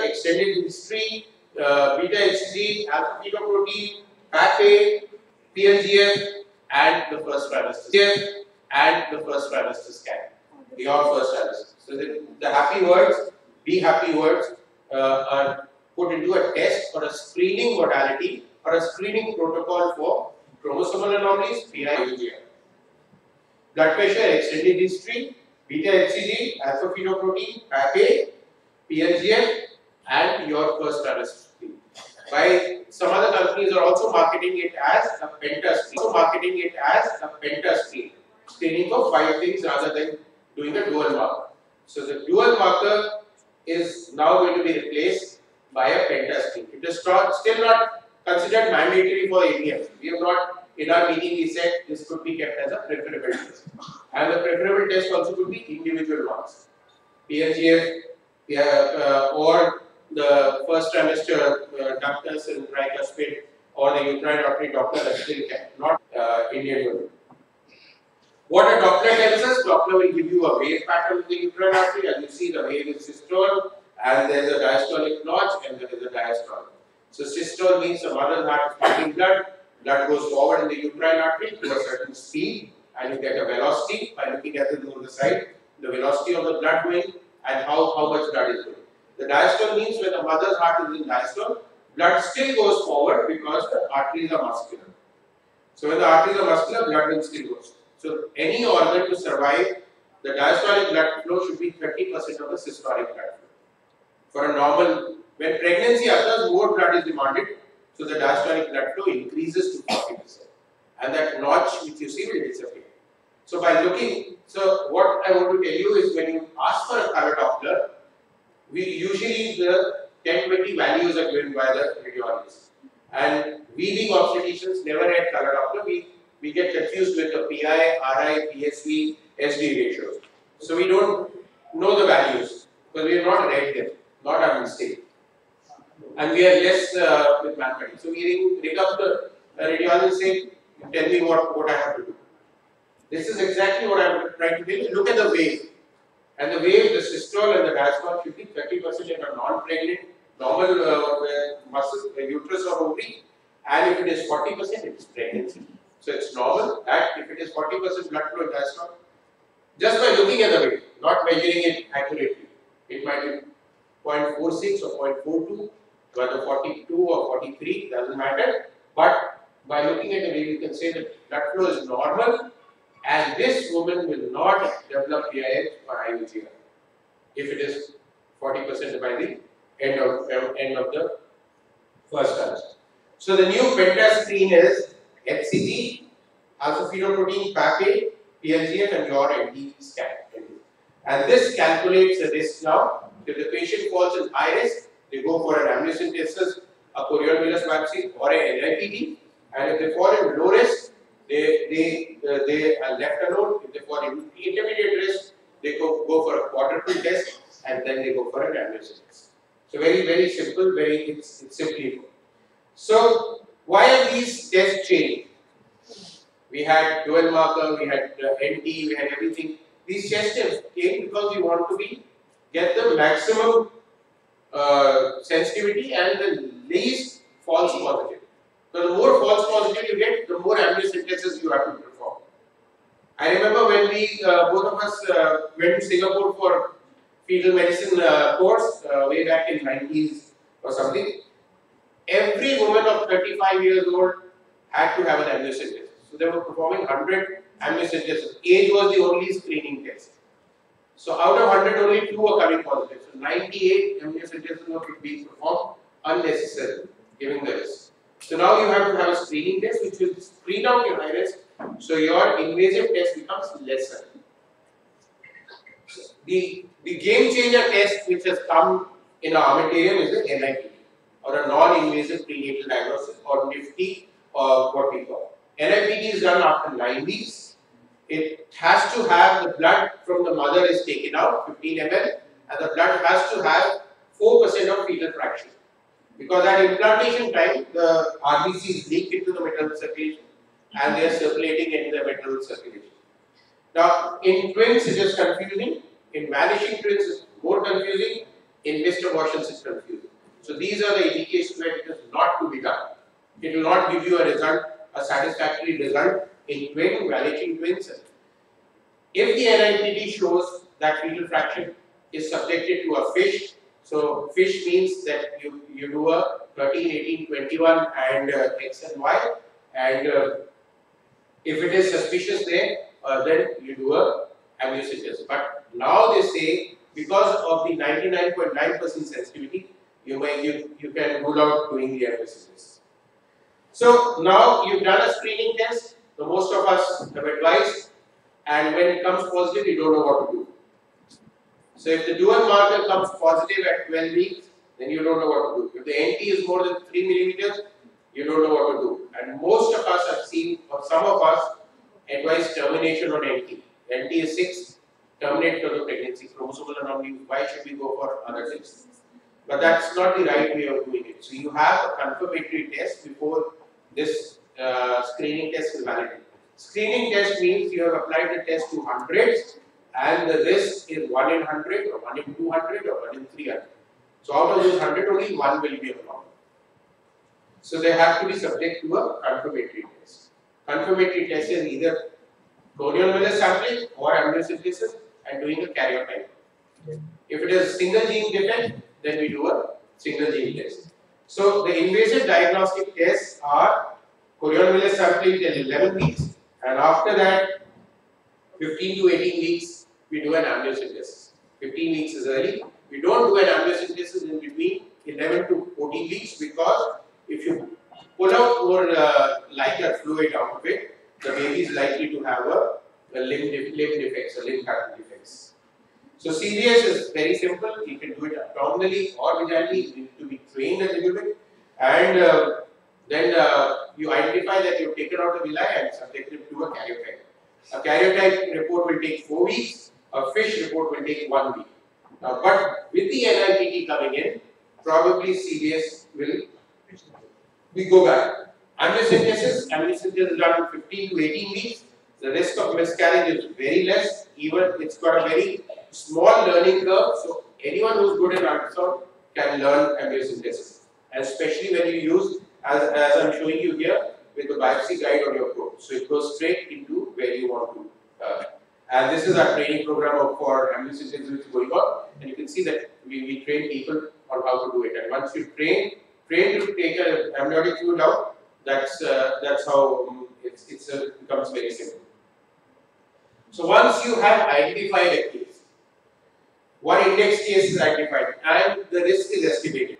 extended history, beta HCG, alpha fetoprotein, PAPA, PLGF, and the first trimester scan. Your first trimester. So the happy words, be happy words, are put into a test or a screening modality or a screening protocol for chromosomal anomalies, PIUGR. Blood pressure, extended history, beta HCG, alpha fetoprotein, PAPA, PLGF, and your first trimester. By some other companies are also marketing it as a penta screen. Screening for 5 things rather than doing a dual marker. So the dual marker is now going to be replaced by a penta screen. It is still not considered mandatory for India. We have not, in our meeting we said this could be kept as a preferable test. And the preferable test also could be individual ones. PLGF or the first trimester ductus and tricuspid or the uterine artery Doppler that still can, not Indian women. What a Doppler tells us, Doppler will give you a wave pattern of the uterine artery. As you see, the wave is systole, and there is a diastolic notch, and there is a diastole. So systole means the mother's heart is pumping blood. Blood goes forward in the uterine artery to a certain speed, and you get a velocity by looking at it on the side, the velocity of the blood going and how much blood is going. The diastole means when the mother's heart is in diastole, blood still goes forward because the arteries are muscular. So when the arteries are muscular, blood will still goes. So any organ to survive, the diastolic blood flow should be 30% of the systolic blood flow. For a normal, when pregnancy occurs, more blood is demanded, so the diastolic blood flow increases to 40%. And that notch which you see will disappear. So by looking, so what I want to tell you is when you ask for a color Doppler, we usually the 10-20 values are given by the radiologist. And we being obstetricians never had color Doppler. We get confused with the PI, RI, PSV, SD ratios. So we don't know the values because we have not read them, not our mistake. And we are less with mathematics. So we ring up the radiologist and say, tell me what I have to do. This is exactly what I am trying to tell you. Look at the wave. And the wave, the systole and the diastole should be 30% in a non-pregnant, normal muscle, uterus or ovary. And if it is 40%, it is pregnancy. So it's normal that if it is 40% blood flow in diastole, just by looking at the wave, not measuring it accurately, it might be 0.46 or 0.42, whether 42 or 43, doesn't matter. But by looking at the wave, you can say that blood flow is normal. And this woman will not develop PIH or IUGR if it is 40% by the end of the first trimester. So the new penta screen is HCG, alpha fetoprotein, PAPA, PLGF, and your NT scan. And this calculates the risk now. If the patient falls in high risk, they go for an amniocentesis, a chorionemulous biopsy, or an NIPT. And if they fall in low risk, they are left alone. If they fall in intermediate risk, they go for a quadruple test and then they go for an amniocentesis. So very simple, it's simply. So why are these tests changing? We had dual marker, we had NT, we had everything. These tests came because we want to get the maximum sensitivity and the least false positive. So the more false positive you get, the more amniocentesis you have to perform. I remember when we, both of us went to Singapore for fetal medicine course way back in 90s or something. Every woman of 35 years old had to have an amniocentesis. So they were performing 100 amniocentesis. Age was the only screening test. So out of 100, only 2 were coming positive. So 98 amniocentesis were being performed unnecessarily, giving the risk. So now you have to have a screening test which will screen out your high risk, so your invasive test becomes lesser. So the game changer test which has come in our armamentarium is the NIPT, or a non-invasive prenatal diagnosis, or NIFT, or what we call. NIPT is done after 9 weeks. It has to have the blood from the mother is taken out, 15 ml, and the blood has to have 4% of fetal fraction. Because at implantation time, the RBCs leak into the maternal circulation and they are circulating in the maternal circulation. Now, in twins it is confusing, in vanishing twins it is more confusing, in missed abortions it is confusing. So these are the indications where it is not to be done. It will not give you a result, a satisfactory result in vanishing twin cells. If the NIPT shows that fetal fraction is subjected to a FISH, so FISH means that you do a 13, 18, 21 and X and Y, and if it is suspicious there, then you do a amniocentesis. But now they say because of the 99.9% sensitivity, you can rule out doing the amniocentesis. So now you've done a screening test. So most of us have advised, and when it comes positive, you don't know what to do. So if the dual marker comes positive at 12 weeks, then you don't know what to do. If the NT is more than 3 millimeters, you don't know what to do. And most of us have seen, or some of us, advise termination on NT. NT is 6, terminate for the pregnancy. Chromosomal anomaly, why should we go for other things? But that's not the right way of doing it. So you have a confirmatory test before this screening test is valid. Screening test means you have applied the test to hundreds and the risk is 1 in 100 or 1 in 200 or 1 in 300. So out of those 100 only 1 will be a problem. So they have to be subject to a confirmatory test. Confirmatory test is either corneal villus sampling or amniocentesis and doing a karyotype. If it is single gene defect, then we do a single gene test. So the invasive diagnostic tests are corneal villus sampling till 11 weeks, and after that 15 to 18 weeks we do an amniocentesis. 15 weeks is early. We don't do an amniocentesis in between 11 to 14 weeks because if you pull out more lighter fluid out of it, the baby is likely to have a limb defects or limb pattern defects. So CVS is very simple. You can do it abdominally or vaginally. You need to be trained a little bit, and then you identify that you've taken out the villi and subjected to a karyotype. A karyotype report will take 4 weeks. A FISH report will take 1 week. But with the NIPT coming in, probably CVS will go back. Amniocentesis is done in 15 to 18 weeks. The risk of miscarriage is very less. Even it's got a very small learning curve. So anyone who's good in ultrasound can learn amniocentesis, especially when you use, as I'm showing you here, with the biopsy guide on your probe. So it goes straight into where you want to. And this is our training program for amniocentesis which is going on. And you can see that we train people on how to do it. And once you train to take an amniotic fluid out, that's how it becomes very simple. So once you have identified a case, one index case is identified and the risk is estimated.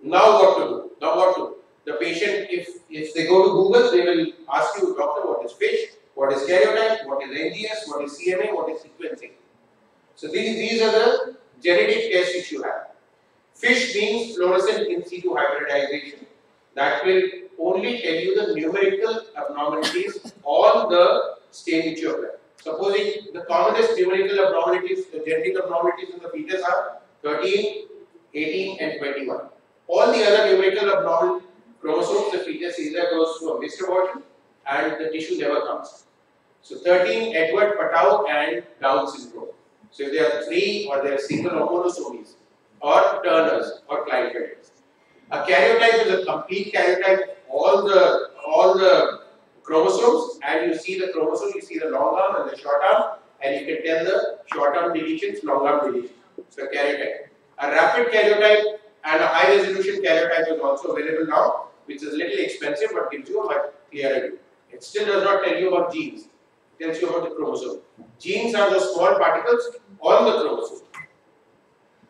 Now what to do? The patient, if they go to Google, they will ask you, doctor, what is FISH, what is karyotype, what is NGS, what is CMA, what is sequencing. So these are the genetic tests which you have. FISH means fluorescent in situ hybridization. That will only tell you the numerical abnormalities on the stain which you apply. Supposing the commonest numerical abnormalities, the genetic abnormalities in the fetus are 13, 18 and 21. All the other numerical abnormal chromosomes, the fetus either goes to a missed abortion and the tissue never comes. So 13, Edward Patau and Down syndrome. So if there are 3 or there are single homonosomies or Turners or Klinefelters. A karyotype is a complete karyotype, all the chromosomes, and you see the chromosome, you see the long arm and the short arm, and you can tell the short arm deletions, long arm deletions. So karyotype. A rapid karyotype and a high resolution karyotype is also available now, which is a little expensive but gives you a much clearer view. It still does not tell you about genes. It tells you about the chromosome. Genes are the small particles on the chromosome.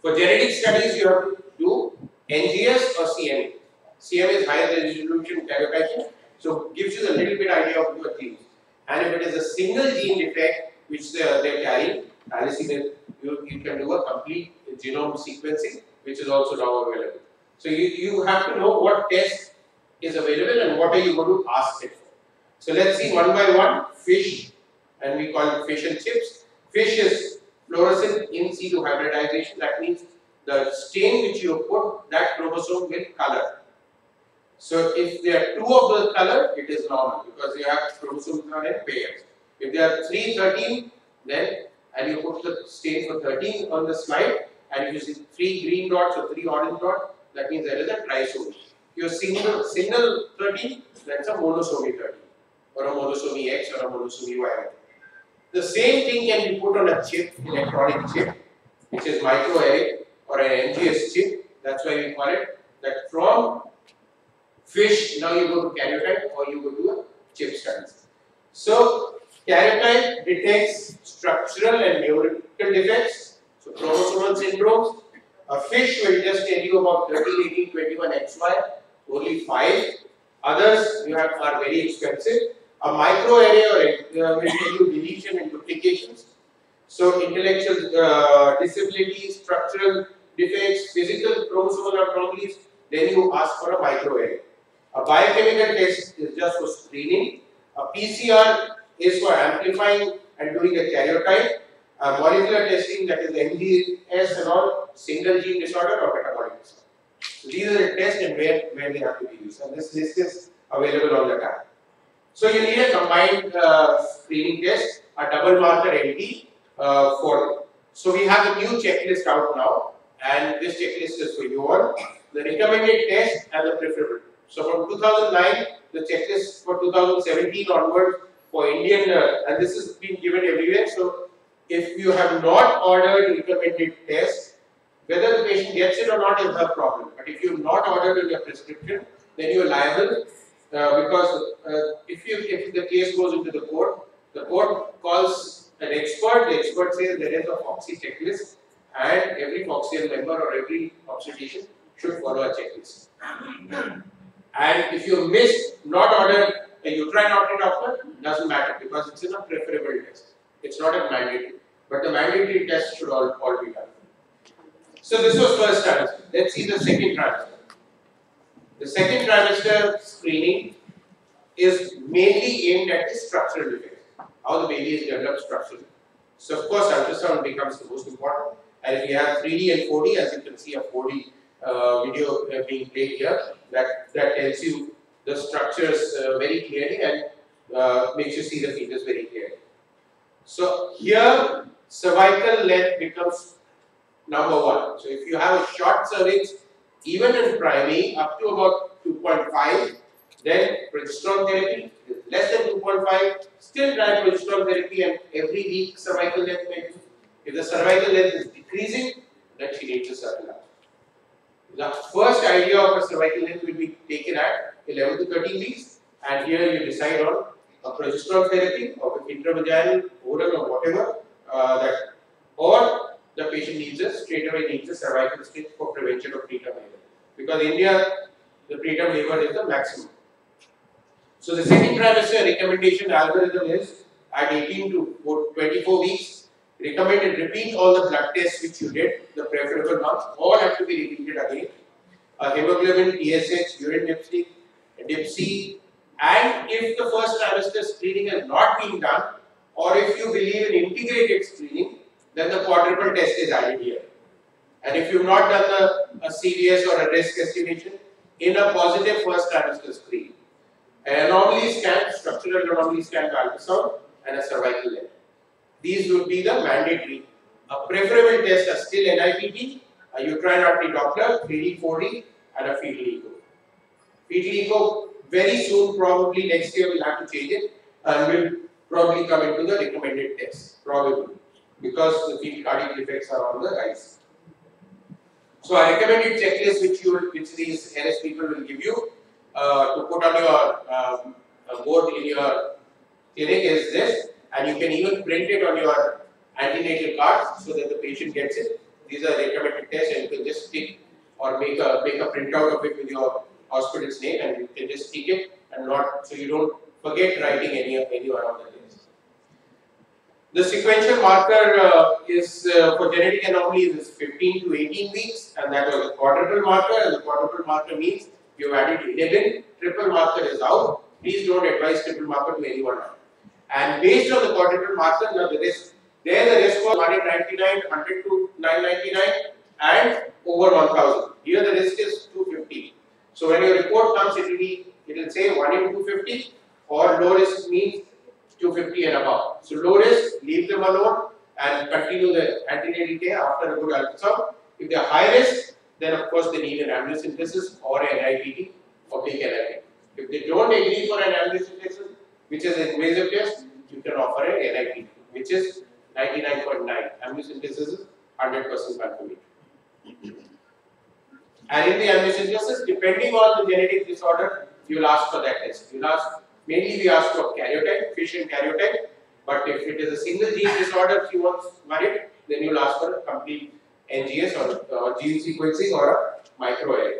For genetic studies, you have to do NGS or CMA. CMA is higher resolution karyotyping, so gives you a little bit idea of your genes. And if it is a single gene defect which they are carrying, you can do a complete genome sequencing, which is also now available. So you have to know what test is available and what are you going to ask it for. So let's see one by one. FISH, and we call it fish and chips. FISH is fluorescent in situ hybridization. That means the stain which you put, that chromosome will color. So if there are 2 of the color, it is normal because you have chromosomes are in pairs. If there are 3, 13, then and you put the stain for 13 on the slide, and if you see 3 green dots or 3 orange dots, that means there is a trisomy. If you are single 13, that's a monosomy 13, or a monosomy X or a monosomy Y. The same thing can be put on a chip, electronic chip, which is microarray or an NGS chip. That's why we call it that. From fish, now you go to karyotype or you go to a chip studies. So karyotype detects structural and numerical defects, so chromosomal syndromes. A fish will just tell you about 13, 18, 21 XY, only 5. Others are very expensive. A microarray will tell you deletion and duplications. So intellectual disabilities, structural defects, physical chromosomal anomalies, then you ask for a microarray. A biochemical test is just for screening. A PCR is for amplifying and doing a karyotype. A molecular testing, that is NGS and all, single gene disorder or metabolic disorder. So these are the tests and where they have to be used. And this list is available on the tab. So you need a combined screening test, a double marker NT for. So we have a new checklist out now, and this checklist is for you all. The recommended test and the preferable. So from 2009, the checklist for 2017 onwards for Indian, and this has been given everywhere. So if you have not ordered recommended test, whether the patient gets it or not is her problem. But if you have not ordered in your prescription, then you are liable because if the case goes into the court calls an expert. The expert says there is a FOXI checklist, and every FOXIAN member or every obstetrician should follow a checklist. And if you miss not ordered a uterine doctor, doesn't matter because it's in a preferable test. It's not a mandatory, but the mandatory test should all be done. So this was first trimester. Let's see the second trimester. The second trimester screening is mainly aimed at the structural defects, how the baby is developed structurally. So of course ultrasound becomes the most important, and if you have 3D and 4D, as you can see a 4D video being played here, that tells you the structures very clearly and makes you see the fetus very clearly. So here cervical length becomes number 1. So if you have a short cervix, even in primary up to about 2.5, then progesterone therapy. Less than 2.5, still try progesterone therapy, and every week cervical length may do. If the cervical length is decreasing, then she needs a circle out. The first idea of a cervical length will be taken at 11 to 13 weeks, and here you decide on a progesterone therapy or intravaginal, oral, or whatever or the patient straightaway needs a cervical stitch for prevention of preterm labor. Because in India, the preterm labor is the maximum. So the second trimester recommendation algorithm is at 18 to 24 weeks, recommended repeat all the blood tests which you did, the preferable ones, all have to be repeated again. Hemoglobin, TSH, urine dipstick, DIPSI, and if the first trimester screening has not been done, or if you believe in integrated screening, then the quadruple test is added here. And if you have not done a CVS or a risk estimation in a positive first trimester screen, an anomaly scan, structural anomaly scan, ultrasound, and a cervical length. These would be the mandatory. A preferable test are still NIPT, a uterine artery Doppler, 3D, 4D, and a fetal echo. Fetal echo very soon, probably next year, we'll have to change it and will probably come into the recommended test, probably, because the fetal cardiac defects are on the rise. So a recommended checklist which these NS people will give you to put on your board in your clinic is this, and you can even print it on your antenatal cards so that the patient gets it. These are recommended tests, and you can just stick or make a printout of it with your hospital's name, and you can just stick it and not, so you don't forget writing any one of the tests. The sequential marker is for genetic anomalies is 15 to 18 weeks, and that was a quadruple marker, and the quadruple marker means you have added 11, triple marker is out. Please don't advise triple marker to anyone. And based on the quadruple marker, now the risk was 199, 100 to 999, and over 1000. Here the risk is 250. So when your report comes, it will say 1 in 250, or low risk means 250 and above. So low risk, leave them alone and continue the antenatal care after a good ultrasound. If they are high risk, then of course they need an amniocentesis or an NIPT or big NIPT. If they don't agree for an amniocentesis, which is an invasive test, you can offer an NIPT, which is 99.9. Amniocentesis is 100% confirmation. And in the amniocentesis, depending on the genetic disorder, you will ask for that test. You will ask, mainly we ask for karyotype, Fission karyotype. But if it is a single gene disorder, if you want worried, then you will ask for a complete NGS or gene sequencing or a microarray.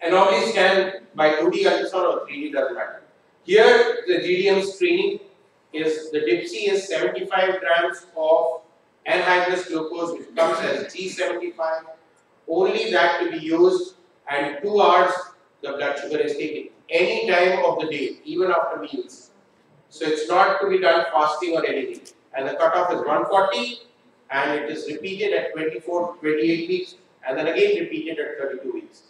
Anomaly scan by 2D ultrasound or 3D doesn't matter. Here, the GDM screening is the DIPSI is 75 grams of anhydrous glucose, which comes as G75. Only that to be used, and 2 hours the blood sugar is taken. Any time of the day, even after meals. So it's not to be done fasting or anything. And the cutoff is 140, and it is repeated at 24 28 weeks, and then again repeated at 32 weeks.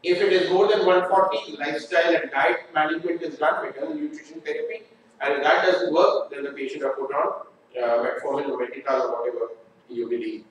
If it is more than 140, lifestyle and diet management is done, because nutrition therapy, and if that doesn't work, then the patient are put on metformin or Metrital or whatever you believe.